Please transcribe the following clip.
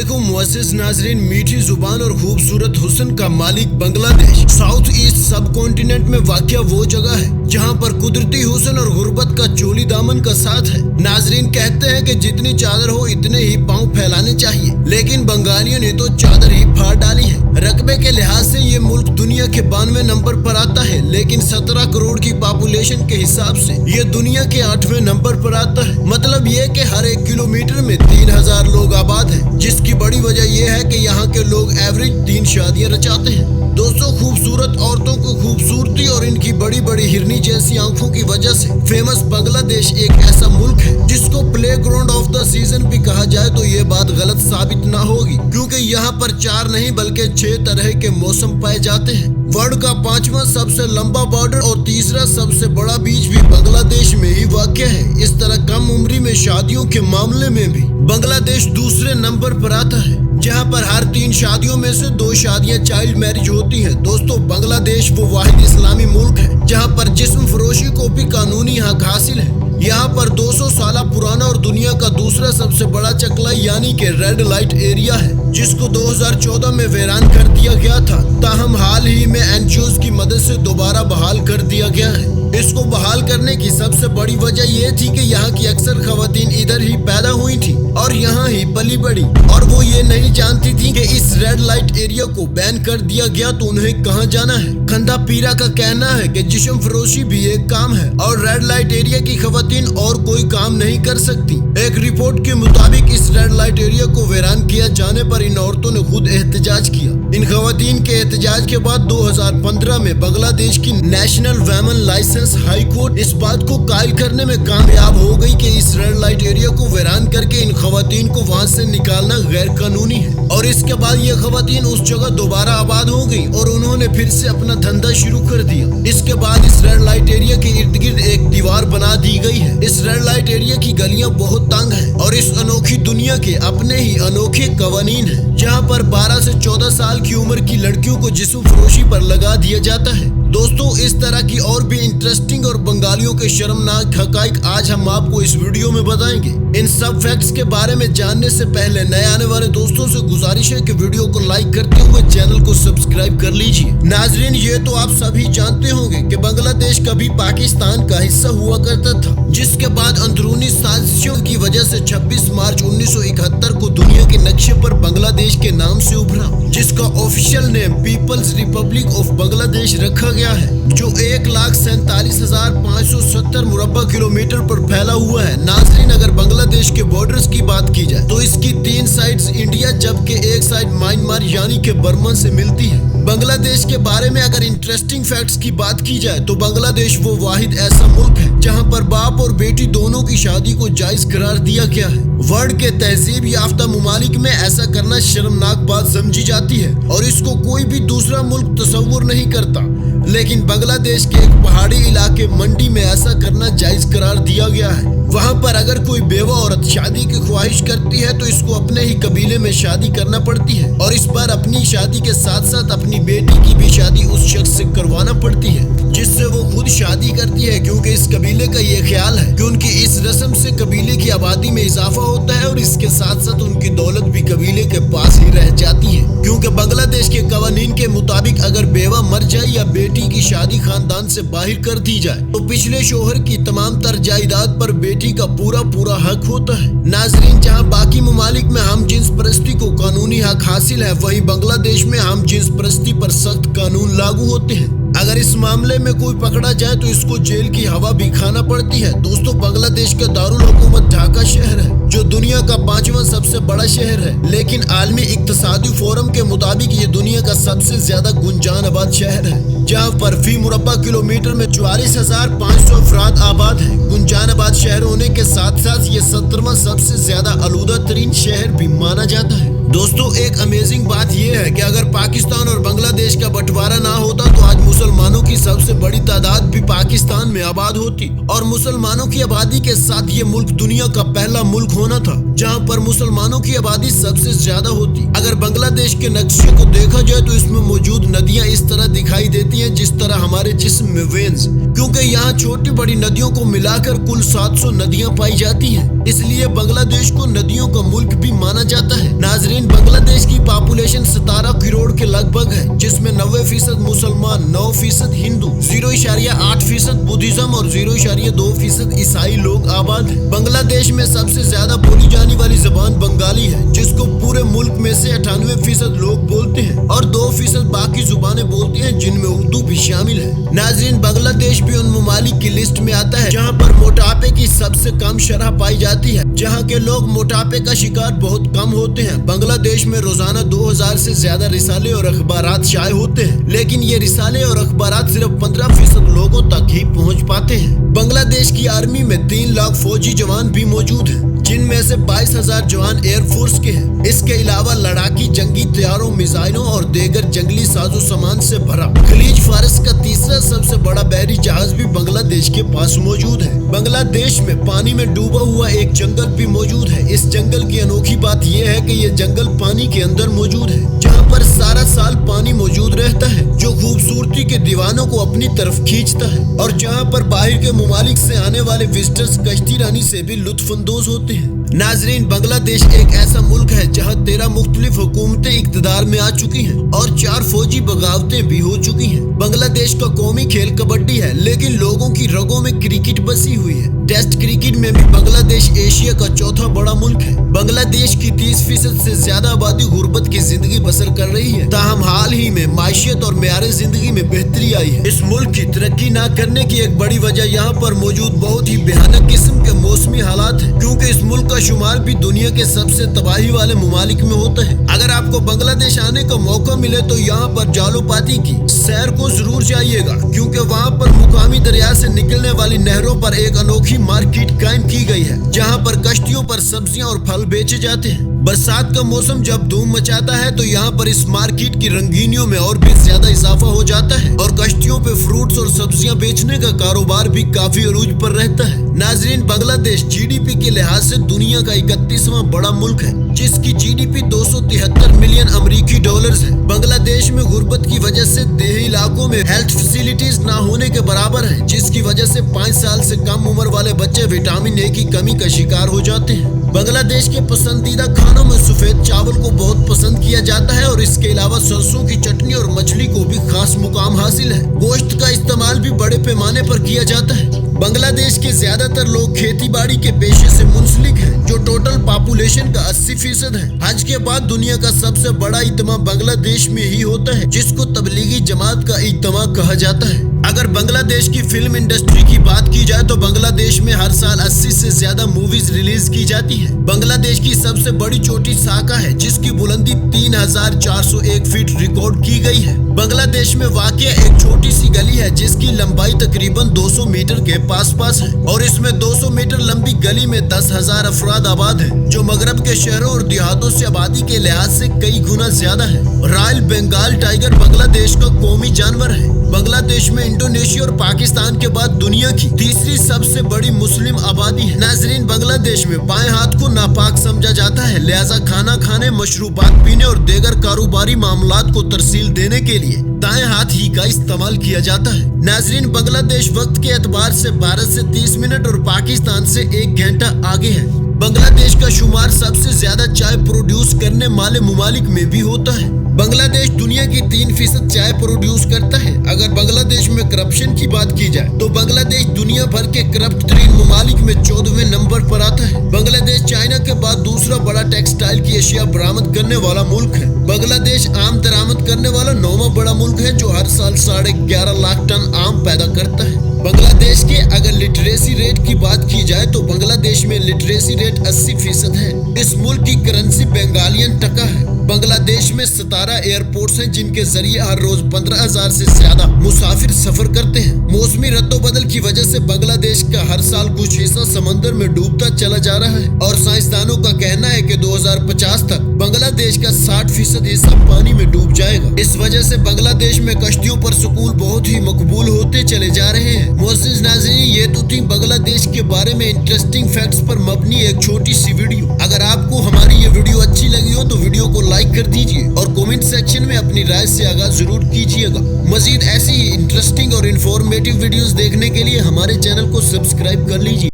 अलैकुम मुअज़्ज़िज़ नाज़रीन। मीठी जुबान और खूबसूरत हुस्न का मालिक बांग्लादेश साउथ ईस्ट सब कॉन्टिनेंट में वाक़या वो जगह है जहाँ पर कुदरती हुस्न और गुर्बत का चोली दामन का साथ है। नाज़रीन कहते हैं कि जितनी चादर हो इतने ही पाँव फैलाने चाहिए, लेकिन बंगालियों ने तो चादर ही फाड़ डाली है। रकबे के लिहाज से ये मुल्क दुनिया के 92वें नंबर पर आता है, लेकिन 17 करोड़ की पॉपुलेशन के हिसाब से ये दुनिया के 8वें नंबर पर आता है। मतलब ये कि हर 1 किलोमीटर में 3000 लोग आबाद हैं, जिसकी बड़ी वजह यह है कि यहाँ के लोग एवरेज 3 शादियाँ रचाते हैं। दोस्तों, खूबसूरत औरतों को खूबसूरती और इनकी बड़ी बड़ी हिरनी जैसी आंखों की वजह से फेमस बांग्लादेश एक ऐसा मुल्क है जिसको play ground of the season भी कहा जाए तो ये बात गलत साबित ना होगी, क्योंकि यहाँ पर 4 नहीं बल्कि 6 तरह के मौसम पाए जाते हैं। वर्ल्ड का 5वां सबसे लंबा बॉर्डर और तीसरा सबसे बड़ा बीच भी बांग्लादेश में ही वाक़या है। इस तरह कम उम्री में शादियों के मामले में भी बांग्लादेश दूसरे नंबर पर आता है, जहां पर हर 3 शादियों में से 2 शादियां चाइल्ड मैरिज होती हैं। दोस्तों, बांग्लादेश वो वाहिद इस्लामी मुल्क है जहां पर जिस्म फरोशी को भी कानूनी हक हासिल है। यहाँ पर 200 साल पुराना और दुनिया का दूसरा सबसे बड़ा चकला यानी कि रेड लाइट एरिया है, जिसको 2014 में वीरान कर दिया गया था। ताहम हाल ही में एनजीओज की मदद से दोबारा बहाल कर दिया गया है। इसको बहाल करने की सबसे बड़ी वजह यह थी कि यहाँ की अक्सर खवातीन इधर ही पैदा हुई थी और यहाँ ही पली बड़ी, और वो ये नहीं जानती थी कि इस रेड लाइट एरिया को बैन कर दिया गया तो उन्हें कहाँ जाना है। खंदा पीरा का कहना है कि जिस्म फरोशी भी एक काम है और रेड लाइट एरिया की खवातीन और कोई काम नहीं कर सकती। एक रिपोर्ट के मुताबिक इस रेड लाइट एरिया को वीरान किया जाने पर इन औरतों ने खुद एहतजाज किया। इन खवातीन के एहतजाज के बाद 2015 में बांग्लादेश की national women licence high court इस बात को कायल करने में कामयाब हो गई कि इस रेड लाइट एरिया को वीरान करके इन खवातीन को वहां से निकालना गैर कानूनी है। और इसके बाद ये खवातीन उस जगह दोबारा आबाद हो गई और उन्होंने फिर से अपना धंधा शुरू कर दिया। इसके बाद इस रेड लाइट एरिया के इर्द गिर्द एक दीवार बना दी गई है। इस रेड लाइट एरिया की गलियां बहुत तंग हैं और इस अनोखी दुनिया के अपने ही अनोखे कवानीन हैं, जहां पर 12 से 14 साल की उम्र की लड़कियों को जिस्म फरोशी पर लगा दिया जाता है। दोस्तों, इस तरह की और भी इंटरेस्टिंग और बंगालियों के शर्मनाक हकाइक आज हम आपको इस वीडियो में बताएंगे। इन सब फैक्ट्स के बारे में जानने से पहले नए आने वाले दोस्तों से गुजारिश है कि वीडियो को लाइक करते हुए चैनल को सब्सक्राइब कर लीजिए। नाजरीन, ये तो आप सभी जानते होंगे कि बांग्लादेश कभी पाकिस्तान का हिस्सा हुआ करता था, जिसके बाद अंदरूनी साजिशों की वजह से 26 मार्च 1971 को दुनिया के नक्शे पर बांग्लादेश के नाम से उभरा, जिसका official name People's Republic of Bangladesh रखा गया है, जो 1,47,570 मुरब्बा किलोमीटर पर फैला हुआ है। नाजरीन, अगर बांग्लादेश के बॉर्डर्स की बात की जाए तो इसकी 3 साइड्स इंडिया जबकि एक साइड म्यांमार यानी कि बर्मा से मिलती है। बांग्लादेश के बारे में अगर इंटरेस्टिंग फैक्ट्स की बात की जाए तो बांग्लादेश वो वाहिद ऐसा मुल्क है जहां पर बाप और बेटी दोनों की शादी को जायज करार दिया गया है। वर्ल्ड के तहजीब याफ्ता मुमालिक में ऐसा करना शर्मनाक बात समझी जाती है और इसको कोई भी दूसरा मुल्क तसव्वुर नहीं करता, लेकिन बांग्लादेश के एक पहाड़ी इलाके मंडी में ऐसा करना जायज करार दिया गया है। वहाँ पर अगर कोई बेवा औरत शादी की ख्वाहिश करती है तो इसको अपने ही कबीले में शादी करना पड़ती है और इस बार अपनी शादी के साथ साथ अपनी बेटी की भी शादी उस शख्स से करवाना पड़ती है जिससे वो खुद शादी करती है, क्योंकि इस कबीले का ये ख्याल है कि उनकी इस रस्म से कबीले की आबादी में इजाफा होता है और इसके साथ साथ उनकी दौलत भी कबीले के पास ही रह जाती है। क्योंकि बांग्लादेश के कवानीन के मुताबिक अगर बेवा मर जाए या बेटी की शादी खानदान से बाहर कर दी जाए तो पिछले शोहर की तमाम तर जायदाद पर बेटी का पूरा हक होता है। नाजरीन, जहां बाकी मुमालिक में हम जिन्स परस्ती को कानूनी हक हासिल है, वहीं बांग्लादेश में हम जिन्स परस्ती पर सख्त कानून लागू होते हैं। अगर इस मामले में कोई पकड़ा जाए तो इसको जेल की हवा भी खाना पड़ती है। दोस्तों, बांग्लादेश का दारुल हुकूमत ढाका शहर है, जो दुनिया का 5वां सबसे बड़ा शहर है, लेकिन आलमी इक्तिसादी फोरम के मुताबिक ये दुनिया का सबसे ज्यादा गुंजान आबाद शहर है, जहाँ पर फी मुरब्बा किलोमीटर में 44,500 अफराद आबाद है। गुंजान आबाद शहर होने के साथ साथ ये 17वां सबसे ज्यादा आलूदा तरीन शहर भी माना जाता है। दोस्तों, एक अमेजिंग बात यह है कि अगर पाकिस्तान और बांग्लादेश का बंटवारा ना होता तो आज मुसलमानों की सबसे बड़ी तादाद भी पाकिस्तान में आबाद होती और मुसलमानों की आबादी के साथ ये मुल्क दुनिया का पहला मुल्क होना था जहाँ पर मुसलमानों की आबादी सबसे ज्यादा होती। अगर बांग्लादेश के नक्शे को देखा जाए तो इसमें मौजूद नदियाँ इस तरह दिखाई देती हैं जिस तरह हमारे जिस्म में वेन्स, क्योंकि यहाँ छोटी बड़ी नदियों को मिलाकर कुल 700 नदियाँ पाई जाती हैं, इसलिए बांग्लादेश को नदियों का मुल्क भी माना जाता है। नाजरीन, बांग्लादेश की पॉपुलेशन 17 करोड़ के लगभग है, जिसमें 90% मुसलमान, 9% हिंदू, 0.8% बुद्धिज्म और 0.2% ईसाई लोग आबाद है। बांग्लादेश में सबसे ज्यादा बोली जाने वाली जबान बंगाली है, जिसको पूरे मुल्क में से 98% लोग बोलते हैं और 2% बाकी जुबानें बोलते हैं, जिनमें उर्दू भी शामिल है। नाजरीन, बांग्लादेश भी उन ममालिक की लिस्ट में आता है जहाँ पर मोटापे की सबसे कम शरह पाई जाती है, जहाँ के लोग मोटापे का शिकार बहुत कम होते हैं। बांग्लादेश में रोजाना 2000 से ज्यादा रिसाले और अखबारात शाये होते हैं, लेकिन ये रिसाले और अखबारात सिर्फ 15% लोगों तक ही पहुँच पाते हैं। बांग्लादेश की आर्मी में 3 लाख फौजी जवान भी मौजूद हैं, जिनमें से 22,000 जवान एयरफोर्स के हैं। इसके अलावा लड़ाकी जंगी तैयारों, मिसाइलों और दीगर जंगली साजो सामान से भरा खलीज फारस का तीसरा सबसे बड़ा बहरी जहाज भी बांग्लादेश के पास मौजूद है। बांग्लादेश में पानी में डूबा हुआ एक जंगल भी मौजूद है। इस जंगल की अनोखी बात यह है कि यह जंगल पानी के अंदर मौजूद है, जहाँ पर सारा साल पानी मौजूद रहता है, जो खूबसूरती के दीवानों को अपनी तरफ खींचता है और जहाँ पर बाहर के मुमालिक से आने वाले विजिटर्स कश्ती रानी से भी लुत्फानंदोज होते हैं। नाजरीन, बांग्लादेश एक ऐसा मुल्क है जहाँ 13 मुख्तलिफ हुकूमतें इक़्तिदार में आ चुकी हैं और 4 फौजी बगावतें भी हो चुकी हैं। बांग्लादेश का कौमी खेल कबड्डी है, लेकिन लोगों की रगों में क्रिकेट बसी हुई है। टेस्ट क्रिकेट में भी बांग्लादेश एशिया का चौथा बड़ा मुल्क है। बांग्लादेश की 30% से ज्यादा आबादी गुर्बत की जिंदगी बसर कर रही है, ताहम हाल ही में माशियत और मेयार जिंदगी में बेहतरी आई है। इस मुल्क की तरक्की न करने की एक बड़ी वजह यहाँ पर मौजूद बहुत ही भयानक किस्म के मौसमी हालात है, क्योंकि इस मुल्क का शुमार भी दुनिया के सबसे तबाही वाले मुमालिक में होता है। अगर आपको बांग्लादेश आने का मौका मिले तो यहाँ पर जालोपाती की सैर को जरूर जाइएगा, क्योंकि वहाँ पर मुकामी दरिया से निकलने वाली नहरों पर एक अनोखी मार्केट कायम की गई है, जहाँ पर कश्तियों पर सब्जियाँ और फल बेचे जाते हैं। बरसात का मौसम जब धूम मचाता है तो यहाँ पर इस मार्केट की रंगीनियों में और भी ज्यादा इजाफा हो जाता है और कश्तियों पे फ्रूट्स और सब्जियां बेचने का कारोबार भी काफी अरूज पर रहता है। नाजरीन, बांग्लादेश जीडीपी के लिहाज से दुनिया का 31वां बड़ा मुल्क है, जिसकी जीडीपी 273 मिलियन अमेरिकी डॉलर्स है। बांग्लादेश में गुर्बत की वजह से देही इलाकों में हेल्थ फैसिलिटीज ना होने के बराबर है, जिसकी वजह से 5 साल से कम उम्र वाले बच्चे विटामिन ए की कमी का शिकार हो जाते हैं। बांग्लादेश के पसंदीदा खानों में सफेद चावल को बहुत पसंद किया जाता है और इसके अलावा सरसों की चटनी और मछली को भी खास मुकाम हासिल है। गोश्त का इस्तेमाल भी बड़े पैमाने पर किया जाता है। बांग्लादेश के ज्यादातर लोग खेती बाड़ी के पेशे से मुंसलिक हैं, जो टोटल पॉपुलेशन का 80% है। हज के बाद दुनिया का सबसे बड़ा इज्तिमा बांग्लादेश में ही होता है, जिसको तबलीगी जमात का इज्तिमा कहा जाता है। अगर बांग्लादेश की फिल्म इंडस्ट्री की बात की जाए तो बांग्लादेश में हर साल 80 से ज्यादा मूवीज रिलीज की जाती है। बांग्लादेश की सबसे बड़ी चोटी साका है, जिसकी बुलंदी 3401 फीट रिकॉर्ड की गई है। बांग्लादेश में वाक़या एक छोटी सी गली है, जिसकी लंबाई तकरीबन 200 मीटर के पास है और इसमें 200 मीटर लंबी गली में 10,000 अफराद आबाद हैं, जो मगरब के शहरों और देहातों से आबादी के लिहाज से कई गुना ज्यादा है। रॉयल बंगाल टाइगर बांग्लादेश का कौमी जानवर है। बांग्लादेश में इंडोनेशिया और पाकिस्तान के बाद दुनिया की तीसरी सबसे बड़ी मुस्लिम आबादी है। नाजरीन, बांग्लादेश में बाएं हाथ को नापाक समझा जाता है, लिहाजा खाना खाने, मशरूबात पीने और दीगर कारोबारी मामलात को तरसील देने के लिए दाएं हाथ ही का इस्तेमाल किया जाता है। नाजरीन, बांग्लादेश वक्त के एतबार से भारत से 30 मिनट और पाकिस्तान से 1 घंटा आगे है। बांग्लादेश का शुमार सबसे ज्यादा चाय प्रोड्यूस करने वाले मुमालिक में भी होता है। बांग्लादेश दुनिया की 3% चाय प्रोड्यूस करता है। अगर बांग्लादेश में करप्शन की बात की जाए तो बांग्लादेश दुनिया भर के करप्ट तरीन मुमालिक में 14वें नंबर पर आता है। बांग्लादेश चाइना के बाद दूसरा बड़ा टेक्सटाइल की अशिया बरामद करने वाला मुल्क है। बांग्लादेश आम दरामद करने वाला 9वां बड़ा मुल्क है, जो हर साल 11.5 लाख टन आम पैदा करता है। बांग्लादेश के अगर लिटरेसी रेट की बात की जाए तो बांग्लादेश में लिटरेसी रेट 80% है। इस मुल्क की करेंसी बंगालियन टका है। बांग्लादेश में 17 एयरपोर्ट्स हैं जिनके जरिए हर रोज 15,000 से ज्यादा मुसाफिर सफर करते हैं। मौसमी रद्दोबदल की वजह से बांग्लादेश का हर साल कुछ हिस्सा समंदर में डूबता चला जा रहा है और साइंसदानों का कहना है कि 2050 तक बांग्लादेश का 60% हिस्सा पानी में डूब जाएगा। इस वजह से बांग्लादेश में कश्तियों पर स्कूल बहुत ही मकबूल होते चले जा रहे हैं। मोअज़्ज़िज़ नाज़रीन, ये तो थी बांग्लादेश के बारे में इंटरेस्टिंग फैक्ट्स पर मबनी एक छोटी सी वीडियो। अगर आपको हमारी ये वीडियो अच्छी लगी हो तो वीडियो को लाइक कर दीजिए और कमेंट सेक्शन में अपनी राय से आगाह जरूर कीजिएगा। मजीद ऐसी ही इंटरेस्टिंग और इंफॉर्मेटिव वीडियोस देखने के लिए हमारे चैनल को सब्सक्राइब कर लीजिए।